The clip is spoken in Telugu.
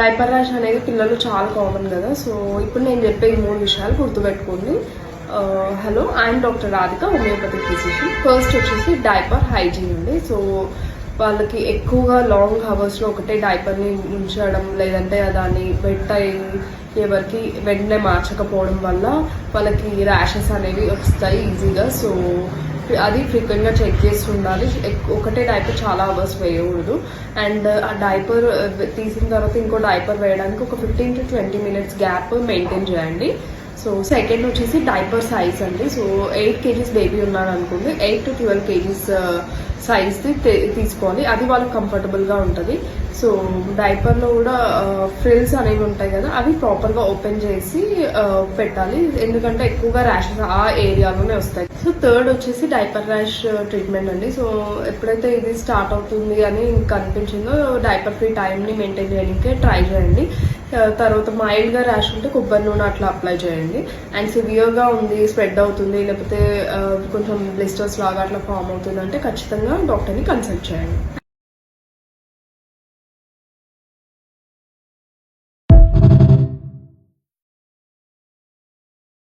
డైపర్ ర్యాష్ అనేది పిల్లలు చాలా కామన్ కదా. సో ఇప్పుడు నేను చెప్పే ఈ 3 విషయాలు గుర్తుపెట్టుకోండి. Hello, I'm doctor Radhika, homoeopathic physician. First వచ్చేసి డైపర్ హైజీన్ అండి. సో వాళ్ళకి ఎక్కువగా లాంగ్ అవర్స్లో ఒకటే డైపర్ని ఉంచడం, లేదంటే దాన్ని వెట్ అయ్యి ఎవరికి వెంటనే మార్చకపోవడం వల్ల వాళ్ళకి ర్యాషెస్ అనేవి వస్తాయి ఈజీగా. సో అది ఫ్రీక్వెంట్గా చెక్ చేసి ఉండాలి. ఒకటే డైపర్ చాలా అవర్స్ వేయకూడదు. అండ్ ఆ డైపర్ తీసిన తర్వాత ఇంకో డైపర్ వేయడానికి ఒక 15 to 20 minutes గ్యాప్ మెయింటైన్ చేయండి. సో సెకండ్ వచ్చేసి డైపర్ సైజ్ అండి. సో 8 kgs బేబీ ఉన్నాడు అనుకోండి, 8 to 12 kgs సైజ్ది తీసుకోవాలి. అది వాళ్ళకి కంఫర్టబుల్గా ఉంటుంది. సో డైపర్లో కూడా ఫ్రిల్స్ అనేవి ఉంటాయి కదా, అవి ప్రాపర్గా ఓపెన్ చేసి పెట్టాలి. ఎందుకంటే ఎక్కువగా ర్యాషెస్ ఆ ఏరియాలోనే వస్తాయి. సో థర్డ్ వచ్చేసి డైపర్ ర్యాష్ ట్రీట్మెంట్ అండి. సో ఎప్పుడైతే ఇది స్టార్ట్ అవుతుంది అని మీకు అనిపించిందో డైపర్ ఫ్రీ టైంని మెయింటైన్ చేయడానికి ట్రై చేయండి. తర్వాత మైల్డ్గా ర్యాష్ ఉంటే కొబ్బరి నూనె అట్లా అప్లై చేయండి. అండ్ సివియర్గా ఉంది, స్ప్రెడ్ అవుతుంది, లేకపోతే కొంచెం బ్లిస్టర్స్ లాగా అట్లా ఫామ్ అవుతుంది అంటే ఖచ్చితంగా డాక్టర్ని కన్సల్ట్ చేయండి.